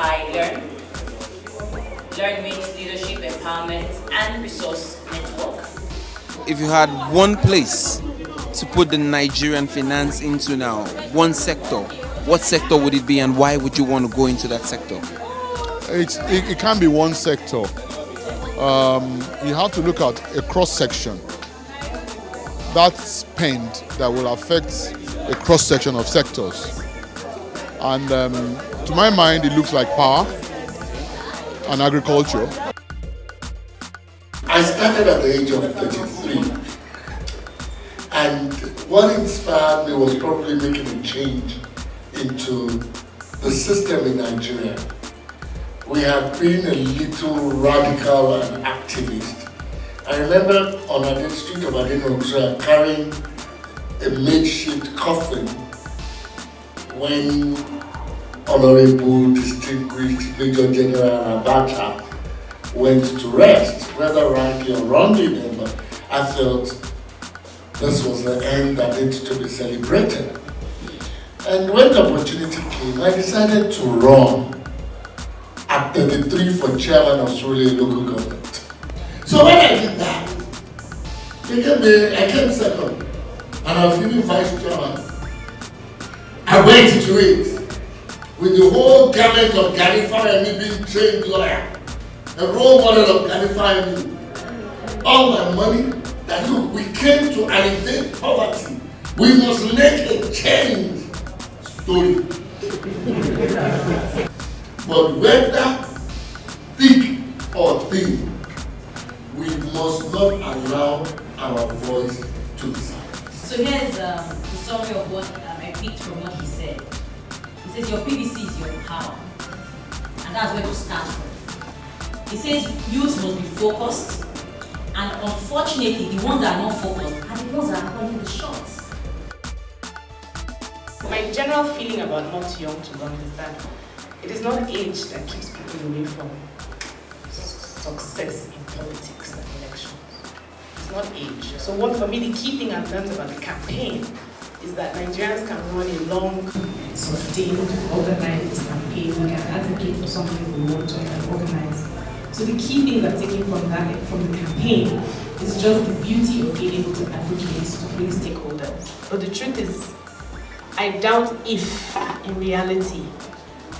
by Learn means leadership, empowerment, and resource network. If you had one place to put the Nigerian finance into now, one sector, what sector would it be and why would you want to go into that sector? It can't be one sector. You have to look at a cross-section. That spend that will affect a cross-section of sectors. And to my mind, it looks like power and agriculture. I started at the age of 33, and what inspired me was probably making a change into the system in Nigeria. We have been a little radical and activist. I remember on the street of Adenogusa carrying a makeshift coffin when Honorable Distinguished Major General Abacha went to rest, whether rightly or wrongly then, but I felt this was the end that needed to be celebrated. And when the opportunity came, I decided to run at 33 for chairman of Surulere local government. So when I did that, I came second, and I was given vice chairman. I went into it with the whole gamut of Gani Fayemi being trained lawyer, a role model of Gani Fayemi. All my money, that look, we came to alleviate poverty. We must make a change story. But whether thick or thin, we must not allow our voice to be silent. So here's the summary of what I picked from what he said. He says your PVC is your power, and that's where to start from. He says youth must be focused, and unfortunately the ones that are not focused are the ones that are calling the shots. My general feeling about not young to run is that it is not age that keeps people away from success in politics and elections. It's not age. So for me, the key thing I've learned about the campaign is that Nigerians can run a long, sustained, organized campaign. We can advocate for something we want to and organize. So the key thing I'm taking from the campaign is just the beauty of being able to advocate to bring stakeholders. But the truth is, I doubt if, in reality,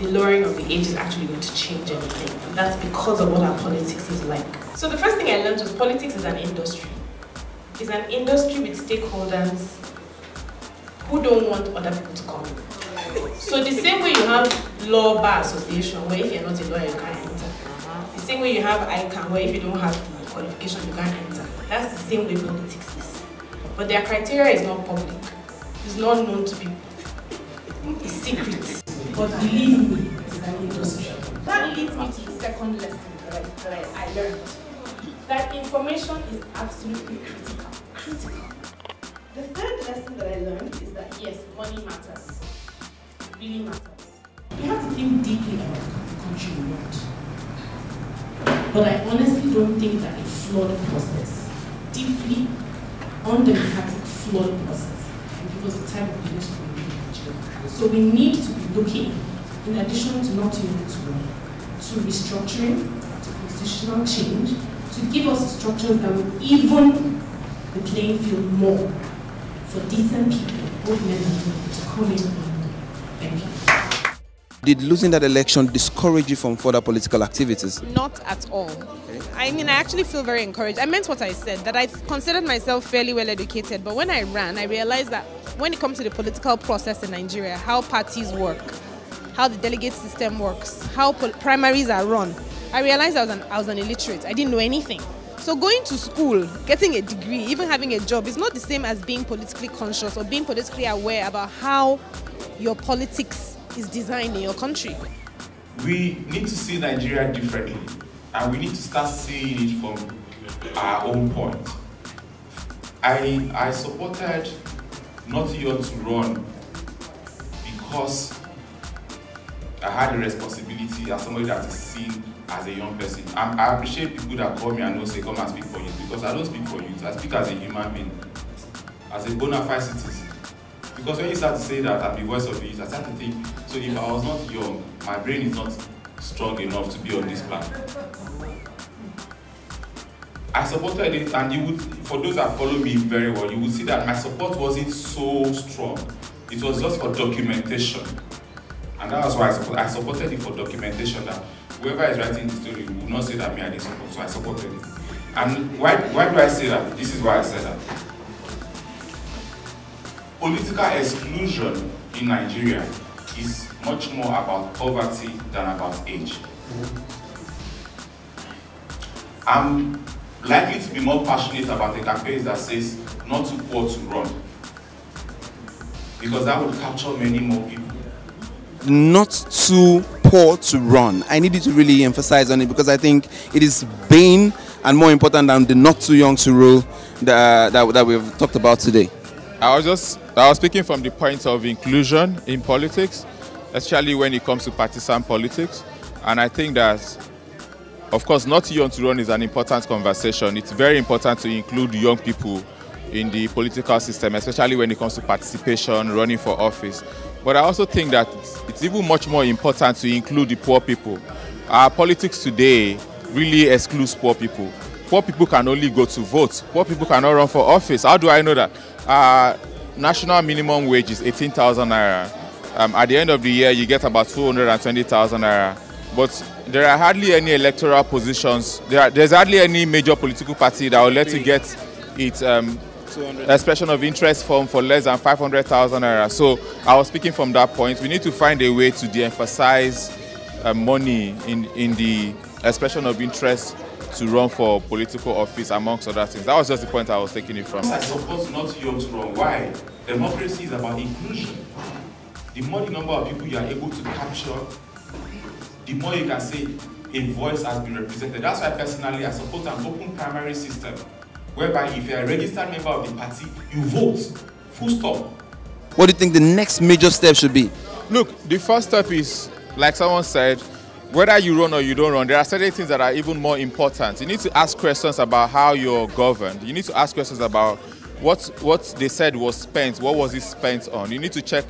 the lowering of the age is actually going to change anything. And that's because of what our politics is like. So the first thing I learned was politics is an industry. It's an industry with stakeholders who don't want other people to come in. So the same way you have law bar association, where if you're not a lawyer, you can't enter. The same way you have ICANN, where if you don't have the qualification, you can't enter. That's the same way politics is. But their criteria is not public. It's not known to people. It's secret. But believe me, it's an industry. That leads me to the second lesson that I learned. That information is absolutely critical. The third lesson that I learned is that yes, money matters. It really matters. We have to think deeply about the country we want. But I honestly don't think that a flawed process, deeply undemocratic flawed process, will give us the type of leadership we need in Nigeria. So we need to be looking, in addition to not unit to restructuring, to constitutional change, to give us structures that will even the playing field more for decent people, both men and women, to come in. Thank you. Did losing that election discourage you from further political activities? Not at all. I mean, I actually feel very encouraged. I meant what I said, that I considered myself fairly well educated, but when I ran, I realized that when it comes to the political process in Nigeria, how parties work, how the delegate system works, how primaries are run, I realized I was an illiterate. I didn't know anything. So going to school, getting a degree, even having a job is not the same as being politically conscious or being politically aware about how your politics is designed in your country. We need to see Nigeria differently, and we need to start seeing it from our own point. I supported not young to run because I had a responsibility as somebody that is seen as a young person. I appreciate people that call me and know say come and speak for youth, because I don't speak for youth. I speak as a human being, as a bona fide citizen. Because when you start to say that I'm the voice of youth, I start to think, so if I was not young, my brain is not strong enough to be on this platform. I supported it, and you would, for those that follow me very well, you would see that my support wasn't so strong. It was just for documentation. And that was why I supported it for documentation, that whoever is writing the story will not say that me I didn't support, so I supported it. And why do I say that? This is why I said that. Political exclusion in Nigeria is much more about poverty than about age. I'm likely to be more passionate about the campaigns that says not too poor to run, because that would capture many more people. Not too poor to run. I need you to really emphasize on it, because I think it is bane and more important than the not too young to rule that we've talked about today. I was speaking from the point of inclusion in politics, especially when it comes to partisan politics. And I think that, of course, not too young to run is an important conversation. It's very important to include young people in the political system, especially when it comes to participation, running for office. But I also think that it's even much more important to include the poor people. Our politics today really excludes poor people. Poor people can only go to vote. Poor people cannot run for office. How do I know that? National minimum wage is 18,000 naira. At the end of the year, you get about 220,000 naira. But there are hardly any electoral positions. There's hardly any major political party that will let you get its expression of interest form for less than 500,000 naira. So I was speaking from that point. We need to find a way to de-emphasize money in the expression of interest to run for political office, amongst other things. That was just the point I was taking it from. I support not young to run. Why? Democracy is about inclusion. The more the number of people you are able to capture, the more you can say a voice has been represented. That's why personally I support an open primary system, whereby if you're a registered member of the party, you vote. Full stop. What do you think the next major step should be? Look, the first step is, like someone said, whether you run or you don't run, there are certain things that are even more important. You need to ask questions about how you're governed. You need to ask questions about what they said was spent, what was it spent on. You need to check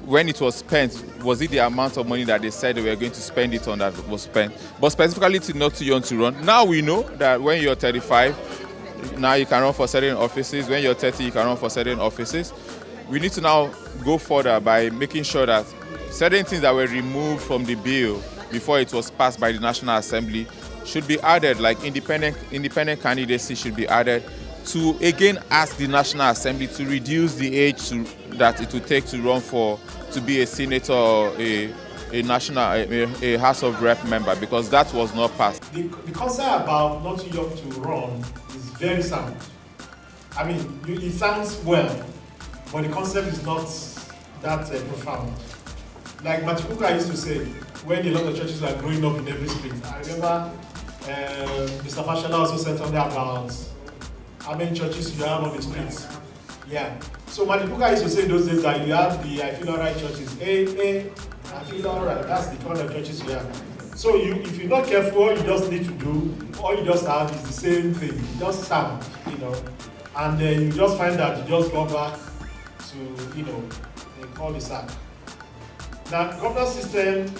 when it was spent, was it the amount of money that they said they were going to spend it on that was spent. But specifically to not too young to run. Now we know that when you're 35, now you can run for certain offices. When you're 30, you can run for certain offices. We need to now go further by making sure that certain things that were removed from the bill before it was passed by the National Assembly should be added, like independent candidacy should be added, to again ask the National Assembly to reduce the age that it would take to run to be a senator or a House of Rep member, because that was not passed. The concern about not too young to run is very sound. I mean, it sounds well, but the concept is not that profound. Like Matipuka used to say, when a lot of churches were growing up in every street. I remember Mr. Fashola also said something about how many churches you have on the streets. Yeah. So Matipuka used to say in those days that you have the I feel alright churches. Hey, I feel alright. That's the kind of churches you have. So if you're not careful, all you just need to do, all you just have is the same thing. You just sound, and then you just find that you just go back to, they call the sack. Now, the governance system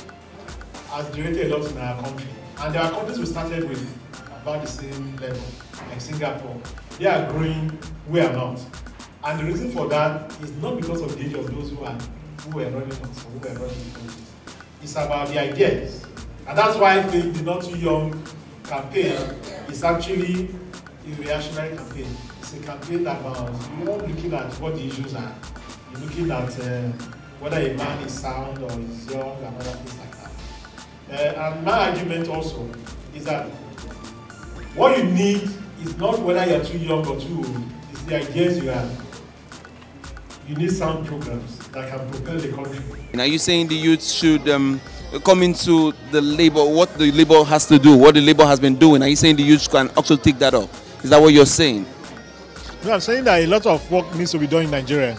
has generated a lot in our country, and there are countries we started with about the same level, like Singapore. They are growing, we are not. And the reason for that is not because of the age of those who were running us, who were running the countries. It's about the ideas. And that's why I think the Not Too Young campaign is actually a reactionary campaign. It's a campaign that you're not looking at what the issues are. You're looking at whether a man is sound or is young and other things like that. And my argument also is that what you need is not whether you're too young or too old, it's the ideas you have. You need sound programs that can propel the country. And are you saying the youth should come into the labor, what the labor has to do, what the labor has been doing? Are you saying the youth can also take that up? Is that what you're saying? No, I'm saying that a lot of work needs to be done in Nigeria,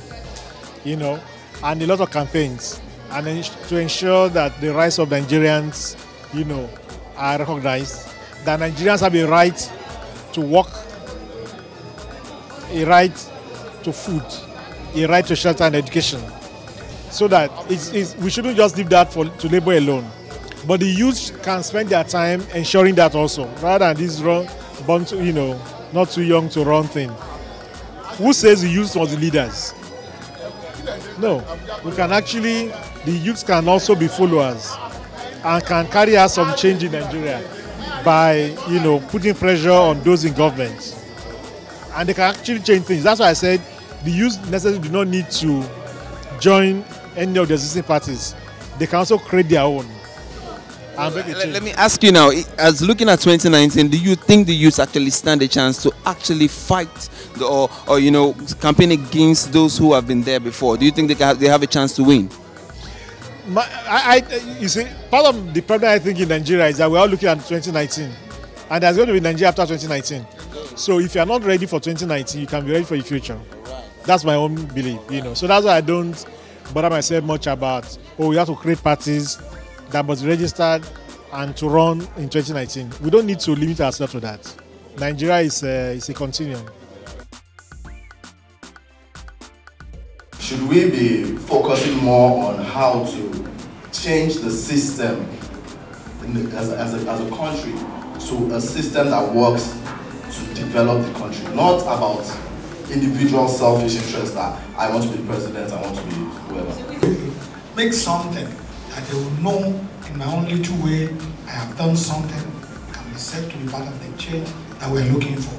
and a lot of campaigns, and to ensure that the rights of Nigerians, are recognized, that Nigerians have a right to work, a right to food, a right to shelter and education, so that we shouldn't just leave that to labor alone. But the youth can spend their time ensuring that also, rather than this not too young to run thing. Who says the youth was the leaders? No, the youth can also be followers and can carry out some change in Nigeria by, putting pressure on those in government. And they can actually change things. That's why I said the youth necessarily do not need to join any of the existing parties. They can also create their own. Let me ask you now, as looking at 2019, do you think the youth actually stand a chance to actually fight or campaign against those who have been there before? Do you think they have a chance to win? You see, part of the problem I think in Nigeria is that we're all looking at 2019, and there's going to be Nigeria after 2019. So if you're not ready for 2019, you can be ready for the future. That's my own belief, So that's why I don't bother myself much about, we have to create parties that must be registered and to run in 2019. We don't need to limit ourselves to that. Nigeria is a continuum. Should we be focusing more on how to change the system as a country to a system that works to develop the country, not about individual selfish interests that I want to be the president, I want to be whoever. Make something that they will know in my own little way I have done something can be said to be part of the change that we're looking for.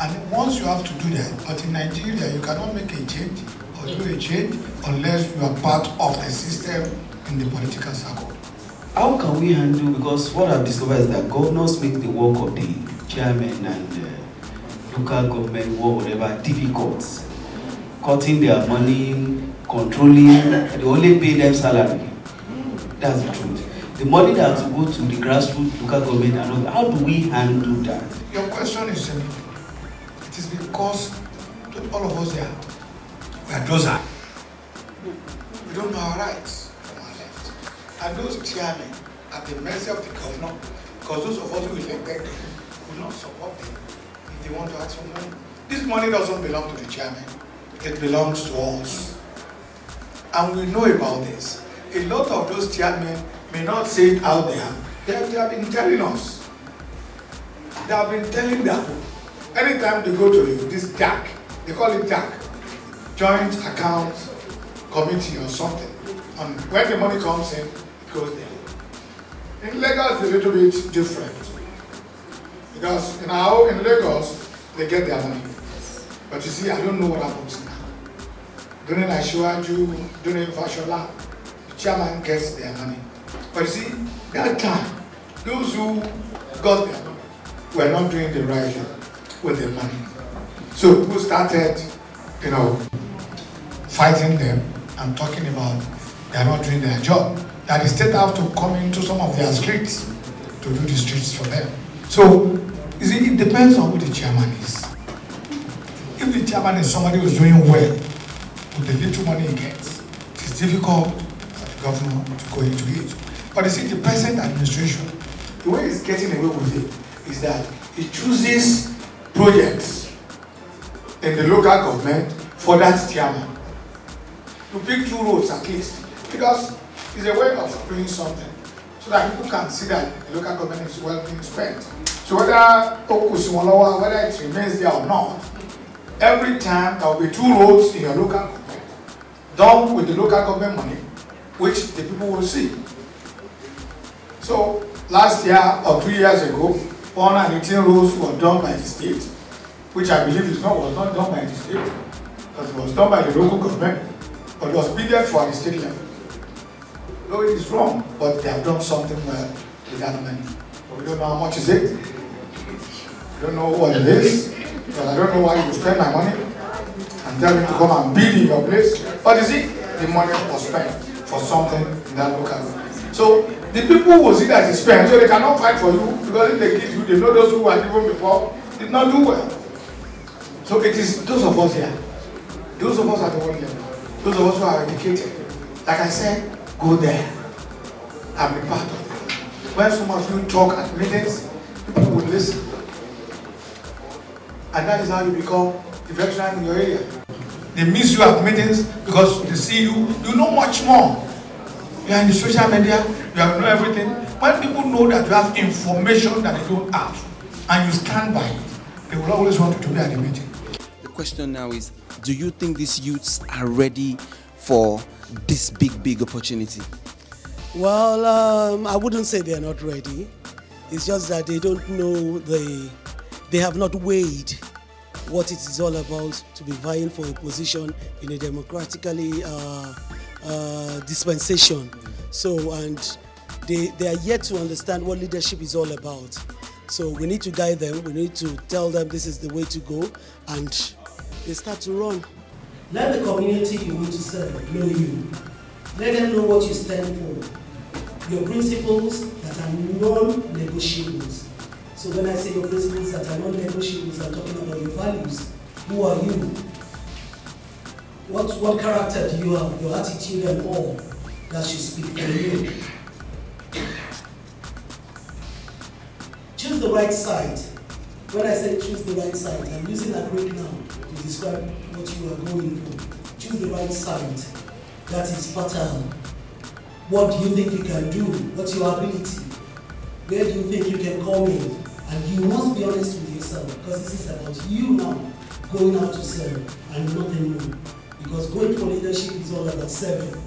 And once you have to do that, but in Nigeria you cannot make a change or do a change unless you are part of the system in the political circle. How can we handle, because what I've discovered is that governors make the work of the chairman and local government work, whatever, difficult. Cutting their money, controlling, they only pay them salary. That's the truth. The money that has to go to the grassroots local government and all, how do we handle that? Your question is simple. It is because all of us here, we are dozers. We don't know our rights from our left. And those chairmen at the mercy of the governor, because those of us who elected them will not support them if they want to ask for money. This money doesn't belong to the chairman. It belongs to us. And we know about this. A lot of those chairmen may not say it out there. They have been telling us. They have been telling them. Anytime they go to this JAC, they call it JAC, Joint Account Committee or something. And when the money comes in, it goes there. In Lagos, it's a little bit different. Because in Lagos, they get their money. But you see, I don't know what happens now. During Ashiwaju, during Fashola, the chairman gets their money. But you see, that time, those who got their money were not doing the right thing with their money. So people started, fighting them and talking about they are not doing their job. That the state have to come into some of their streets to do the streets for them. So, you see, it depends on who the chairman is. If the chairman is somebody who's doing well with the little money he gets, it is difficult for the governor to go into it. But you see, the present administration, the way he's getting away with it is that he chooses projects in the local government for that chairman. To pick 2 roads at least, because it's a way of doing something so that people can see that the local government is well being spent. So whether it remains there or not, every time there will be 2 roads in your local government done with the local government money, which the people will see. So last year or 2 years ago, 118 roads were done by the state, which I believe was not done by the state, because it was done by the local government, but it was billed for the state level. No, it is wrong, but they have done something well with that money. But we don't know how much is it. We don't know what it is. Because I don't know why you spend my money and tell me to come and bid in your place. But you see, the money was spent for something in that local government. So the people will see that it's spent, so they cannot fight for you, because if they give you, they know those who were given before did not do well. So it is those of us here, those of us at the world level, those of us who are educated, like I said, go there and be part of it. When some of you talk at meetings, people will listen. And that is how you become the veteran in your area. They miss you at meetings because they see you know much more. You are in the social media, you have to know everything. When people know that you have information that they don't have, and you stand by it, they will always want to be at the meeting. The question now is, do you think these youths are ready for this big opportunity? Well, I wouldn't say they are not ready. It's just that they don't know, they have not weighed what it is all about to be vying for a position in a democratically dispensation. So, and they are yet to understand what leadership is all about. So we need to guide them, we need to tell them this is the way to go, and they start to run. Let the community you want to serve know you. Let them know what you stand for. Your principles that are non-negotiables. So when I say your principles that are non-negotiables, I'm talking about your values. Who are you? What character do you have? Your attitude and all that should speak for you. Choose the right side. When I say choose the right side, I'm using a great noun to describe what you are going for. Choose the right side. That is fertile. What do you think you can do? What's your ability? Where do you think you can come in? And you must be honest with yourself, because this is about you now going out to serve and nothing more. Because going for leadership is all about serving.